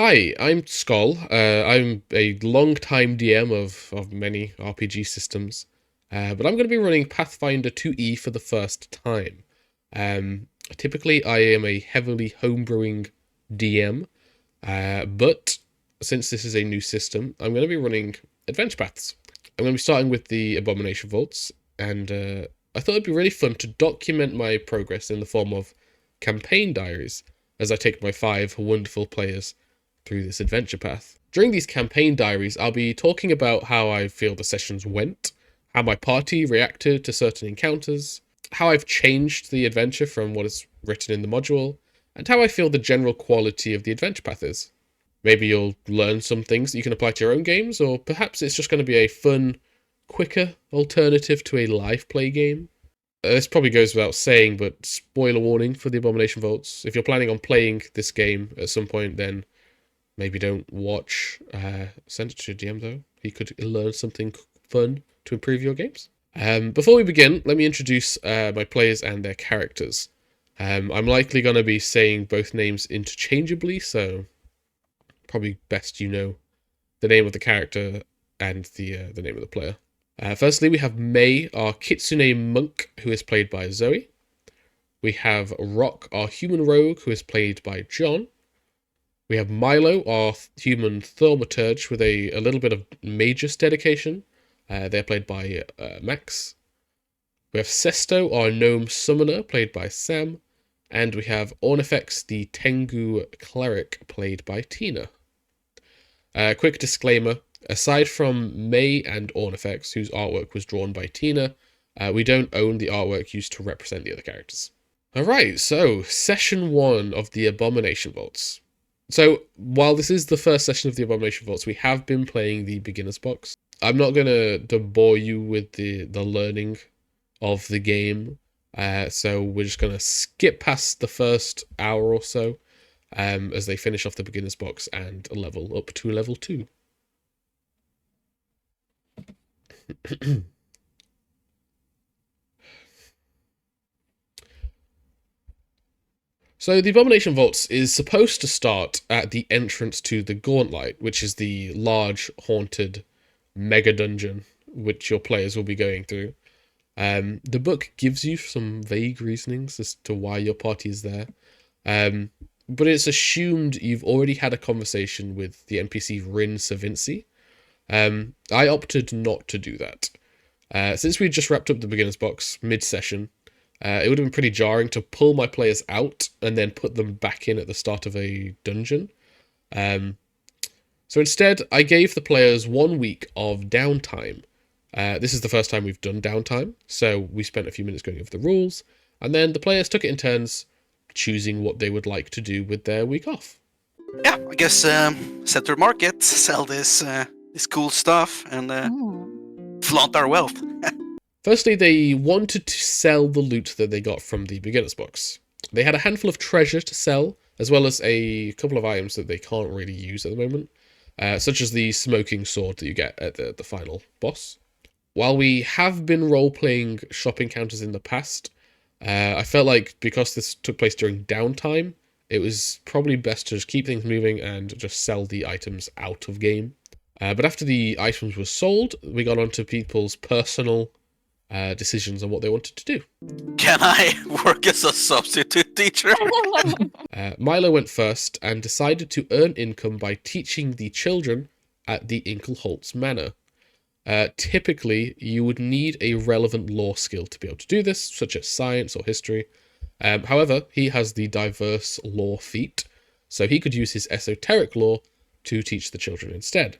Hi, I'm Skull. I'm a long-time DM of many RPG systems, but I'm going to be running Pathfinder 2E for the first time. Typically, I am a heavily homebrewing DM, but since this is a new system, I'm going to be running adventure paths. I'm going to be starting with the Abomination Vaults, and I thought it'd be really fun to document my progress in the form of campaign diaries as I take my 5 wonderful players through this adventure path. During these campaign diaries, I'll be talking about how I feel the sessions went, how my party reacted to certain encounters, how I've changed the adventure from what is written in the module, and how I feel the general quality of the adventure path is. Maybe you'll learn some things that you can apply to your own games, or perhaps it's just going to be a fun, quicker alternative to a live play game. This probably goes without saying, but spoiler warning for the Abomination Vaults. If you're planning on playing this game at some point, then maybe don't watch. Send it to your DM though. He could learn something fun to improve your games. Before we begin, let me introduce my players and their characters. I'm likely going to be saying both names interchangeably, so probably best you know the name of the character and the name of the player. Firstly, we have Mei, our Kitsune monk, who is played by Zoe. We have Rock, our human rogue, who is played by John. We have Milo, our human thaumaturge, with a little bit of magus dedication. They're played by Max. We have Sesto, our gnome summoner, played by Sam. And we have Ornifex, the Tengu cleric, played by Tina. Quick disclaimer, aside from May and Ornifex, whose artwork was drawn by Tina, we don't own the artwork used to represent the other characters. Alright, so session 1 of the Abomination Vaults. So, while this is the first session of the Abomination Vaults, we have been playing the beginner's box. I'm not going to bore you with the learning of the game, so we're just going to skip past the first hour or so as they finish off the beginner's box and level up to level 2. So the Abomination Vaults is supposed to start at the entrance to the Gauntlet, which is the large haunted mega dungeon which your players will be going through. The book gives you some vague reasonings as to why your party is there, but it's assumed you've already had a conversation with the NPC Rin Savinci. I opted not to do that. Since we just wrapped up the beginner's box mid-session, it would have been pretty jarring to pull my players out and then put them back in at the start of a dungeon. So instead, I gave the players 1 week of downtime. This is the first time we've done downtime, so we spent a few minutes going over the rules, and then the players took it in turns, choosing what they would like to do with their week off. Yeah, I guess set our market, sell this cool stuff, and flaunt our wealth. Firstly, they wanted to sell the loot that they got from the beginner's box. They had a handful of treasure to sell, as well as a couple of items that they can't really use at the moment, such as the smoking sword that you get at the final boss. While we have been role-playing shop encounters in the past, I felt like because this took place during downtime, it was probably best to just keep things moving and just sell the items out of game. But after the items were sold, we got onto people's personal decisions on what they wanted to do. Can I work as a substitute teacher? Milo went first and decided to earn income by teaching the children at the Inkelholtz Manor. Typically, you would need a relevant lore skill to be able to do this, such as science or history. However, he has the diverse lore feat, so he could use his esoteric lore to teach the children instead,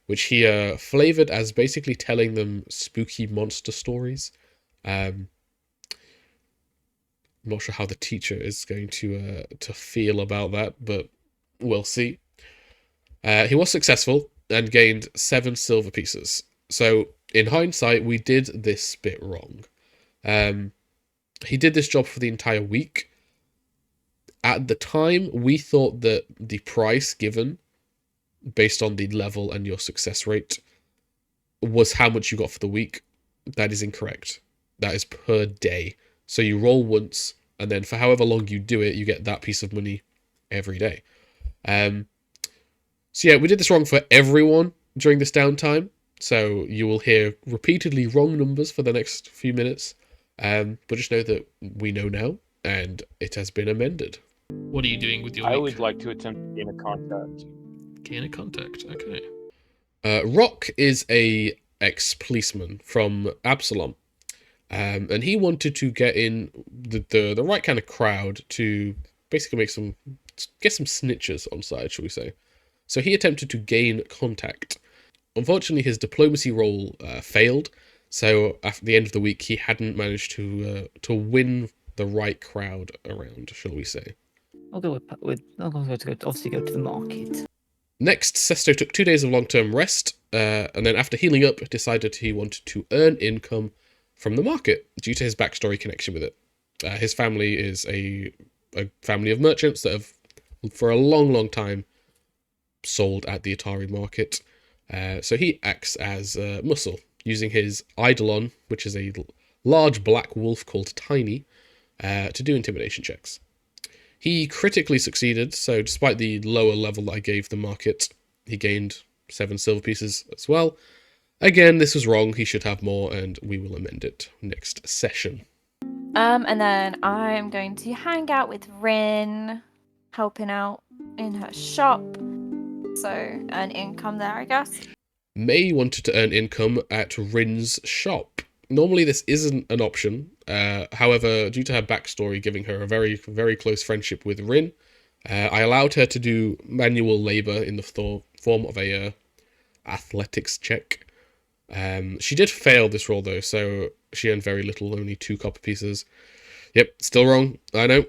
which he flavored as basically telling them spooky monster stories. I'm not sure how the teacher is going to feel about that, but we'll see. He was successful and gained 7 silver pieces. So, in hindsight, we did this bit wrong. He did this job for the entire week. At the time, we thought that the price given, based on the level and your success rate, was how much you got for the week. That is incorrect. That is per day. So you roll once, and then for however long you do it, you get that piece of money every day. So yeah, we did this wrong for everyone during this downtime. So you will hear repeatedly wrong numbers for the next few minutes. But just know that we know now, and it has been amended. What are you doing with your week? I would like to attempt to gain a contact. Gain a contact, okay. Rock is a ex-policeman from Absalom. And he wanted to get in the right kind of crowd to basically get some snitches on side, shall we say. So he attempted to gain contact. Unfortunately, his diplomacy roll failed. So after the end of the week, he hadn't managed to win the right crowd around, shall we say. I'll go obviously go to the market. Next, Sesto took 2 days of long-term rest, and then after healing up, decided he wanted to earn income from the market due to his backstory connection with it. His family is a family of merchants that have, for a long time, sold at the Atari market. So he acts as muscle, using his Eidolon, which is a large black wolf called Tiny, to do intimidation checks. He critically succeeded, so despite the lower level that I gave the market, he gained 7 silver pieces as well. Again, this was wrong. He should have more, and we will amend it next session. And then I'm going to hang out with Rin, helping out in her shop. So earn income there, I guess. May wanted to earn income at Rin's shop. Normally this isn't an option. However, due to her backstory giving her a very, very close friendship with Rin, I allowed her to do manual labor in the form of a athletics check. She did fail this roll though, so she earned very little, only 2 copper pieces. Yep, still wrong, I know.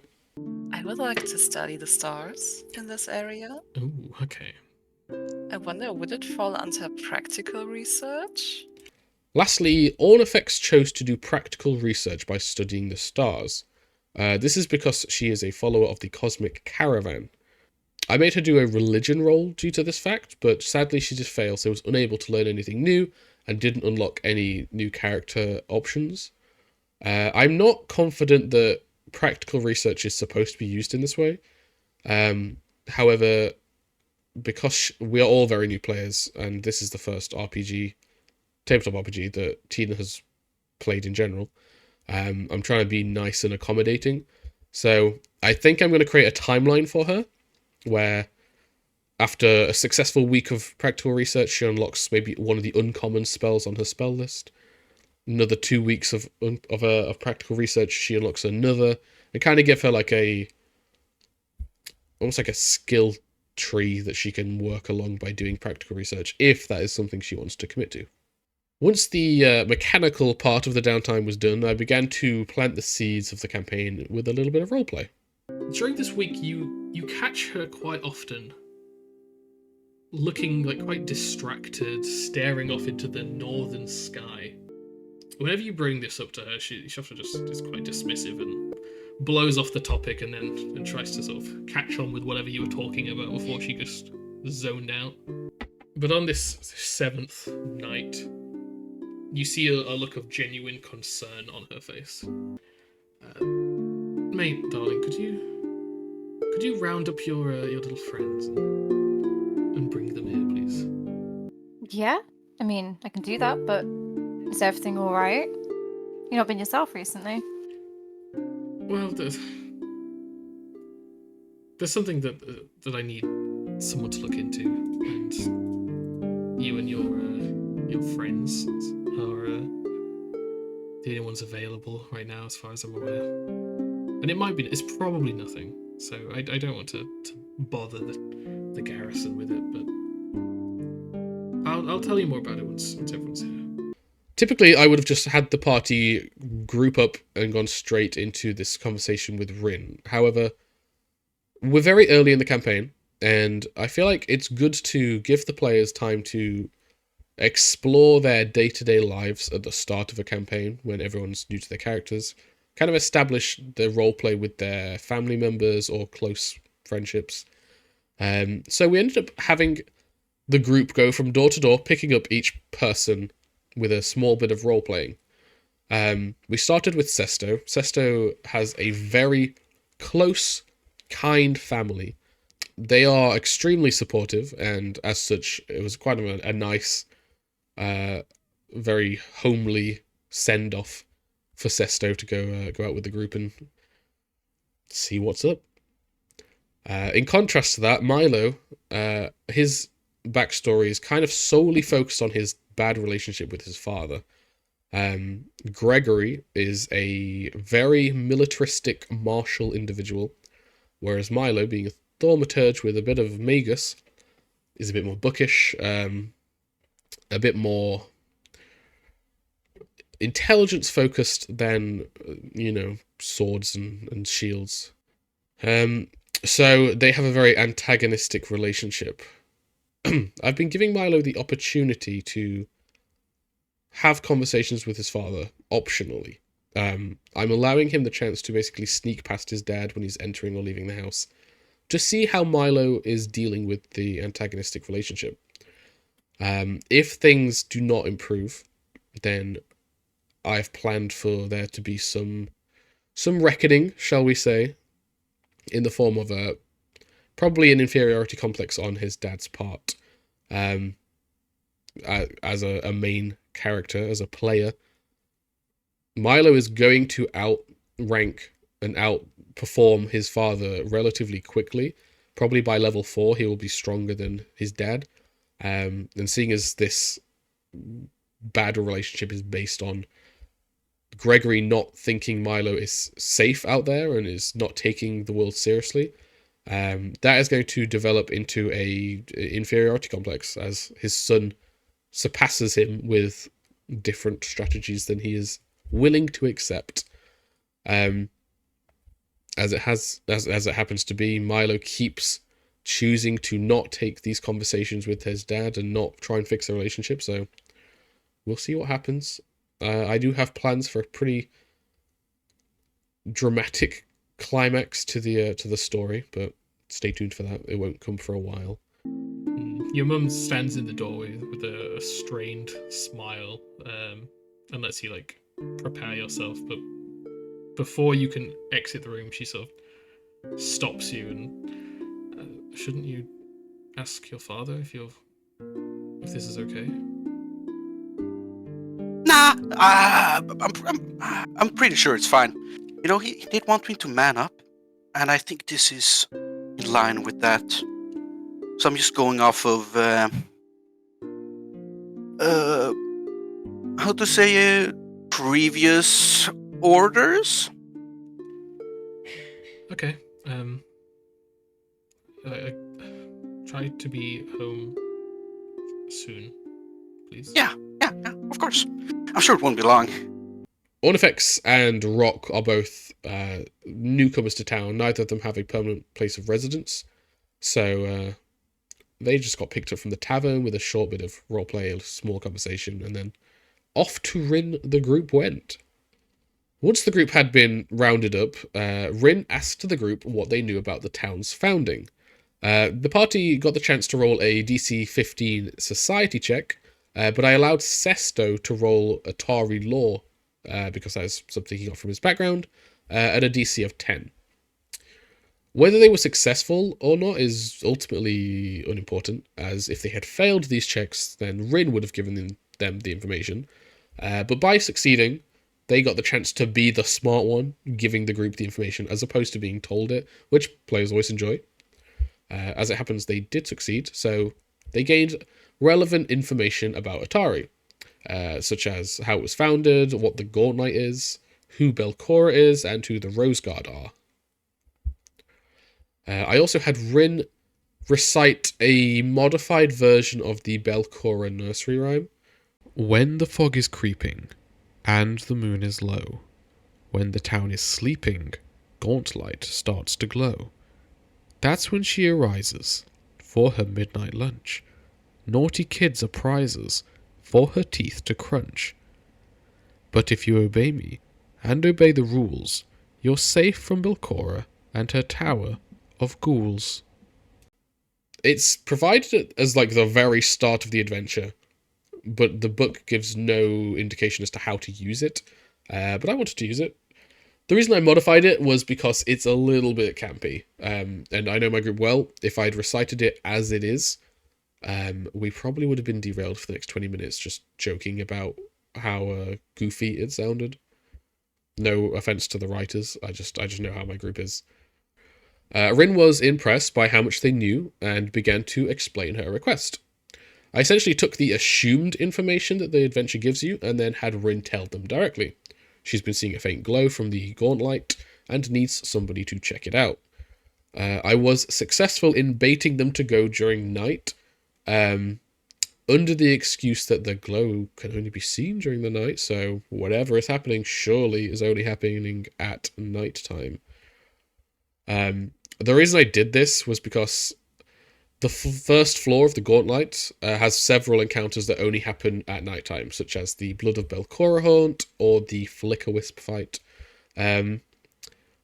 I would like to study the stars in this area. Ooh, okay. I wonder, would it fall under practical research? Lastly, Ornifex chose to do practical research by studying the stars. This is because she is a follower of the Cosmic Caravan. I made her do a religion roll due to this fact, but sadly she just failed, so was unable to learn anything new and didn't unlock any new character options. I'm not confident that practical research is supposed to be used in this way. However, because we are all very new players, and this is the first tabletop RPG that Tina has played in general, I'm trying to be nice and accommodating. So I think I'm going to create a timeline for her, where after a successful week of practical research, she unlocks maybe one of the uncommon spells on her spell list. Another 2 weeks of practical research, she unlocks another, and kind of give her almost like a skill tree that she can work along by doing practical research, if that is something she wants to commit to. Once the mechanical part of the downtime was done, I began to plant the seeds of the campaign with a little bit of roleplay. During this week, you catch her quite often, looking quite distracted, staring off into the northern sky. Whenever you bring this up to her, she often just is quite dismissive and blows off the topic, and then tries to sort of catch on with whatever you were talking about before she just zoned out. But on this 7th night, you see a look of genuine concern on her face. Mate, darling, could you round up your little friends and bring them here, please? Yeah, I mean, I can do that, but is everything all right? You've not been yourself recently. Well, there's something that I need someone to look into, and you and your friends are the only ones available right now, as far as I'm aware. And it's probably nothing, so I don't want to bother the garrison with it, but I'll tell you more about it once everyone's here. Typically, I would have just had the party group up and gone straight into this conversation with Rin. However, we're very early in the campaign, and I feel like it's good to give the players time to explore their day-to-day lives at the start of a campaign when everyone's new to their characters, kind of establish their roleplay with their family members or close friendships. So we ended up having the group go from door to door, picking up each person with a small bit of role-playing. We started with Sesto. Sesto has a very close, kind family. they are extremely supportive, and as such, it was quite a nice, very homely send-off for Sesto to go out with the group and see what's up. In contrast to that, Milo, his backstory is kind of solely focused on his bad relationship with his father. Gregory is a very militaristic, martial individual, whereas Milo, being a thaumaturge with a bit of magus, is a bit more bookish, a bit more intelligence-focused than, swords and shields. So they have a very antagonistic relationship. I've been giving Milo the opportunity to have conversations with his father, optionally. I'm allowing him the chance to basically sneak past his dad when he's entering or leaving the house, to see how Milo is dealing with the antagonistic relationship. If things do not improve, then I've planned for there to be some reckoning, shall we say, in the form of probably an inferiority complex on his dad's part. As a main character, as a player, Milo is going to outrank and outperform his father relatively quickly. Probably by level 4, he will be stronger than his dad. And seeing as this bad relationship is based on Gregory not thinking Milo is safe out there and is not taking the world seriously, that is going to develop into a inferiority complex as his son surpasses him with different strategies than he is willing to accept. As it happens to be, Milo keeps choosing to not take these conversations with his dad and not try and fix the relationship, so we'll see what happens. I do have plans for a pretty dramatic climax to the story, but stay tuned for that. It won't come for a while. Your mum stands in the doorway with a strained smile, and lets you prepare yourself. But before you can exit the room, she sort of stops you and shouldn't you ask your father if this is okay? Nah, I'm pretty sure it's fine. He did want me to man up, and I think this is in line with that. So I'm just going off of how to say previous orders. Okay. Try to be home soon, please. Yeah, of course. I'm sure it won't be long. Ornifex and Rock are both newcomers to town. Neither of them have a permanent place of residence, so they just got picked up from the tavern with a short bit of roleplay, a small conversation, and then off to Rin the group went. Once the group had been rounded up, Rin asked the group what they knew about the town's founding. The party got the chance to roll a DC 15 society check, but I allowed Sesto to roll Atari lore, because that is something he got from his background, at a DC of 10. Whether they were successful or not is ultimately unimportant, as if they had failed these checks, then Rin would have given them the information. But by succeeding, they got the chance to be the smart one, giving the group the information, as opposed to being told it, which players always enjoy. As it happens, they did succeed, so they gained relevant information about Atari, such as how it was founded, what the Gauntlet is, who Belcora is, and who the Rose Guard are. I also had Rin recite a modified version of the Belcora nursery rhyme. When the fog is creeping, and the moon is low, when the town is sleeping, Gauntlet starts to glow. That's when she arises, for her midnight lunch. Naughty kids are prizes, for her teeth to crunch. But if you obey me, and obey the rules, you're safe from Belcora and her tower of ghouls. It's provided as the very start of the adventure, but the book gives no indication as to how to use it. But I wanted to use it. The reason I modified it was because it's a little bit campy. And I know my group well. If I'd recited it as it is, we probably would have been derailed for the next 20 minutes just joking about how goofy it sounded. No offense to the writers. I just know how my group is. Rin was impressed by how much they knew and began to explain her request. I essentially took the assumed information that the adventure gives you and then had Rin tell them directly. She's been seeing a faint glow from the gauntlet and needs somebody to check it out. I was successful in baiting them to go during night, under the excuse that the glow can only be seen during the night, so whatever is happening surely is only happening at night time. The reason I did this was because the first floor of the gauntlet has several encounters that only happen at nighttime, such as the Blood of Belcora Haunt or the Flicker Wisp fight.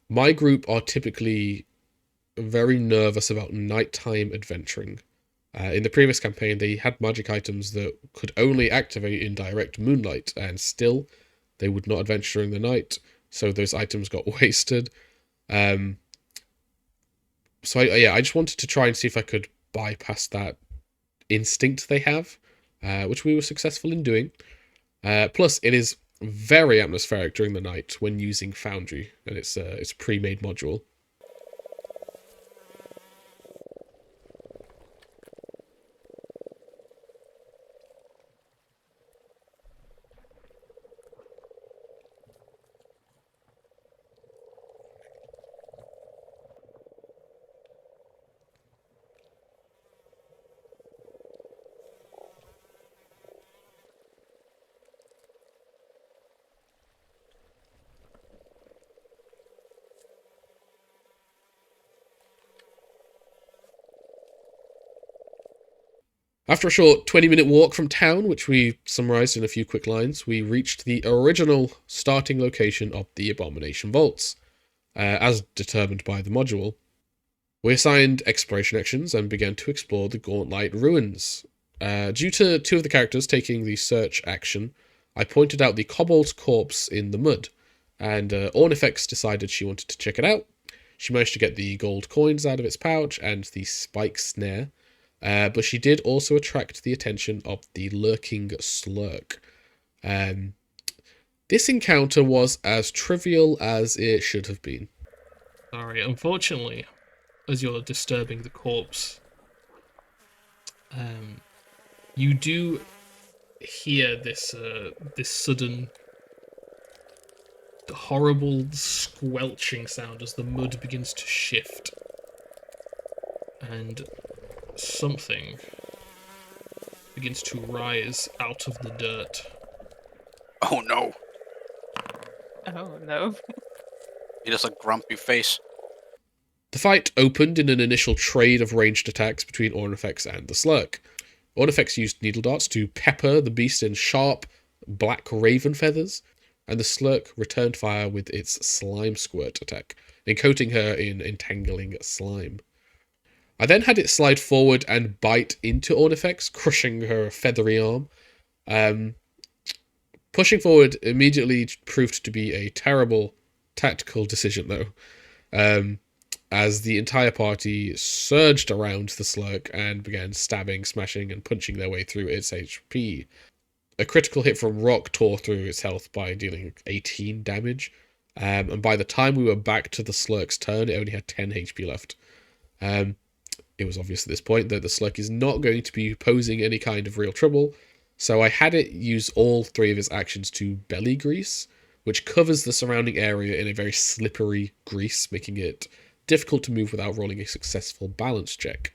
My group are typically very nervous about nighttime adventuring. In the previous campaign, they had magic items that could only activate in direct moonlight, and still, they would not adventure during the night, so those items got wasted. So I just wanted to try and see if I could bypass that instinct they have, which we were successful in doing. Plus, it is very atmospheric during the night when using Foundry, and it's a pre-made module. After a short 20-minute walk from town, which we summarised in a few quick lines, we reached the original starting location of the Abomination Vaults, as determined by the module. We assigned exploration actions and began to explore the Gauntlet ruins. Due to two of the characters taking the search action, I pointed out the kobold's corpse in the mud, and Ornifex decided she wanted to check it out. She managed to get the gold coins out of its pouch and the spike snare, but she did also attract the attention of the lurking slurk. This encounter was as trivial as it should have been. Sorry, unfortunately, as you're disturbing the corpse, you do hear this sudden horrible squelching sound as the mud begins to shift, and something begins to rise out of the dirt. Oh no. Oh no. He does a grumpy face. The fight opened in an initial trade of ranged attacks between Ornifex and the slurk. Ornifex used needle darts to pepper the beast in sharp, black raven feathers, and the slurk returned fire with its slime squirt attack, encoding her in entangling slime. I then had it slide forward and bite into Ornifex, crushing her feathery arm. Pushing forward immediately proved to be a terrible tactical decision, though, as the entire party surged around the slurk and began stabbing, smashing, and punching their way through its HP. A critical hit from Rock tore through its health by dealing 18 damage, and by the time we were back to the slurk's turn, it only had 10 HP left. It was obvious at this point that the slurk is not going to be posing any kind of real trouble, so I had it use all three of its actions to belly grease, which covers the surrounding area in a very slippery grease, making it difficult to move without rolling a successful balance check.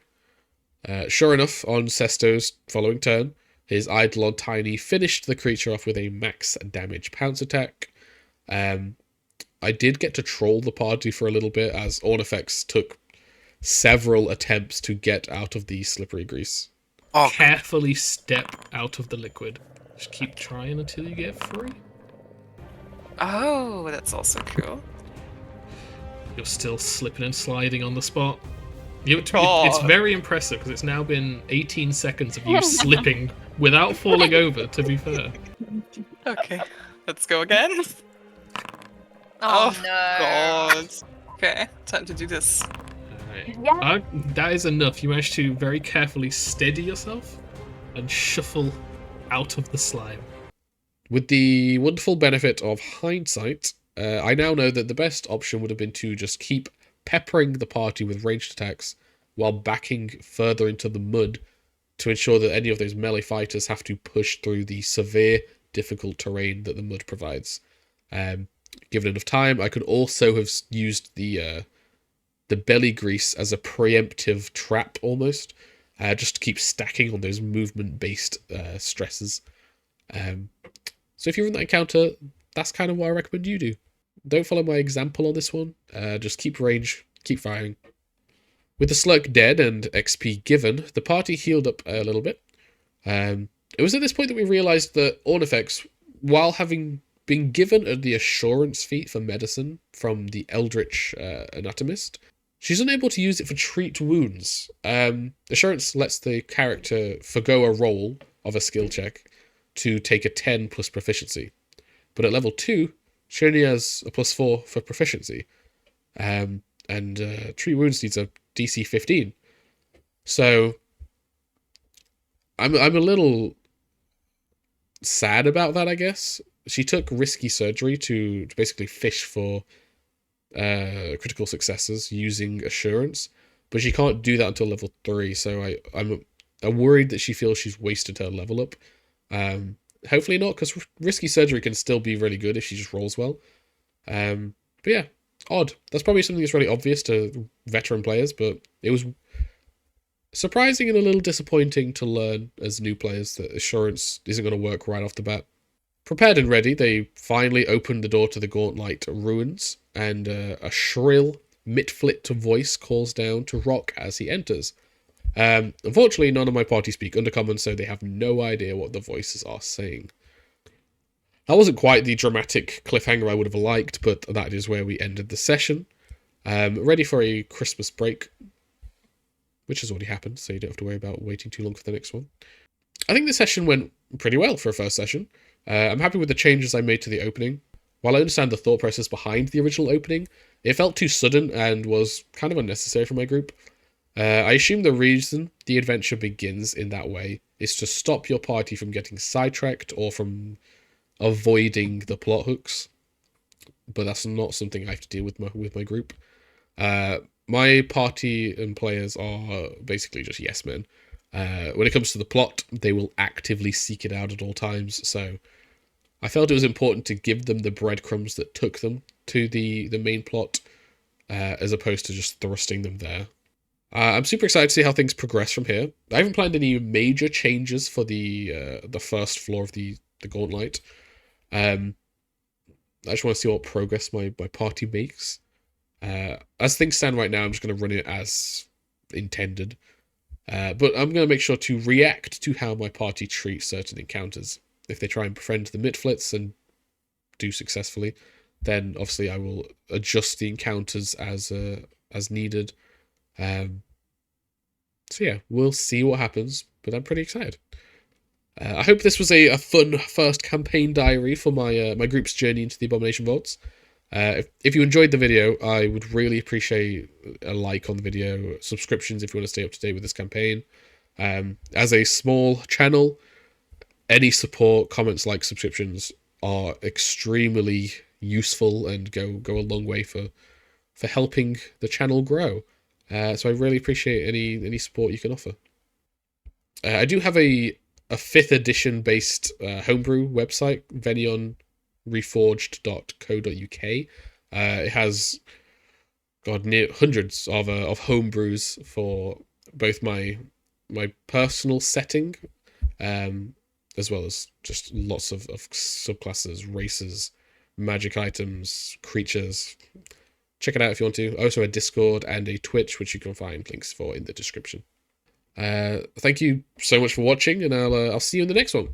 Sure enough, on Sesto's following turn, his Eidolon Tiny finished the creature off with a max damage pounce attack. I did get to troll the party for a little bit, as Ornifex took several attempts to get out of the slippery grease. Oh, Carefully step out of the liquid. Just keep trying until you get free. Oh, that's also cool. You're still slipping and sliding on the spot. It's very impressive because it's now been 18 seconds of you slipping without falling over, to be fair. Okay, let's go again. Oh, Oh, no. God. Okay, time to do this. Alright. Yeah. That is enough. You manage to very carefully steady yourself and shuffle out of the slime. With the wonderful benefit of hindsight, I now know that the best option would have been to just keep peppering the party with ranged attacks while backing further into the mud to ensure that any of those melee fighters have to push through the severe, difficult terrain that the mud provides. Given enough time, I could also have used the belly grease as a preemptive trap almost, just to keep stacking on those movement-based stresses. So if you run that encounter, that's kind of what I recommend you do. Don't follow my example on this one. Just keep range, keep firing. With the slurk dead and XP given, the party healed up a little bit. It was at this point that we realized that Ornifex, while having been given the assurance feat for medicine from the Eldritch Anatomist, she's unable to use it for treat wounds. Assurance lets the character forgo a roll of a skill check to take a 10 plus proficiency. But at level 2, she only has a +4 for proficiency. And treat wounds needs a DC 15. So I'm a little sad about that, I guess. She took risky surgery to basically fish for critical successes using assurance, but she can't do that until level 3. So I'm worried that she feels she's wasted her level up. Hopefully not, because risky surgery can still be really good if she just rolls well. But yeah, odd. That's probably something that's really obvious to veteran players, but it was surprising and a little disappointing to learn as new players that assurance isn't going to work right off the bat. Prepared and ready, they finally opened the door to the Gauntlight ruins, and a shrill, Mitflit voice calls down to Rock as he enters. Unfortunately, none of my party speak Undercommon, so they have no idea what the voices are saying. That wasn't quite the dramatic cliffhanger I would have liked, but that is where we ended the session. Ready for a Christmas break, which has already happened, so you don't have to worry about waiting too long for the next one. I think the session went pretty well for a first session. I'm happy with the changes I made to the opening. While I understand the thought process behind the original opening, it felt too sudden and was kind of unnecessary for my group. I assume the reason the adventure begins in that way is to stop your party from getting sidetracked or from avoiding the plot hooks, but that's not something I have to deal with my group. My party and players are basically just yes men. When it comes to the plot, they will actively seek it out at all times, so I felt it was important to give them the breadcrumbs that took them to the main plot, as opposed to just thrusting them there. I'm super excited to see how things progress from here. I haven't planned any major changes for the first floor of the Gauntlet. I just want to see what progress my party makes. As things stand right now, I'm just going to run it as intended. But I'm going to make sure to react to how my party treats certain encounters. If they try and befriend the Mitflits and do successfully, then obviously I will adjust the encounters as needed. So yeah, we'll see what happens, but I'm pretty excited. I hope this was a fun first campaign diary for my group's journey into the Abomination Vaults. If you enjoyed the video, I would really appreciate a like on the video, subscriptions if you want to stay up to date with this campaign. As a small channel, any support, comments, likes, subscriptions are extremely useful and go a long way for helping the channel grow. So I really appreciate any support you can offer. I do have a 5th edition based homebrew website, venionreforged.co.uk. It has near hundreds of homebrews for both my personal setting, as well as just lots of subclasses, races, magic items, creatures. Check it out if you want to. Also a Discord and a Twitch, which you can find links for in the description. Thank you so much for watching, and I'll see you in the next one.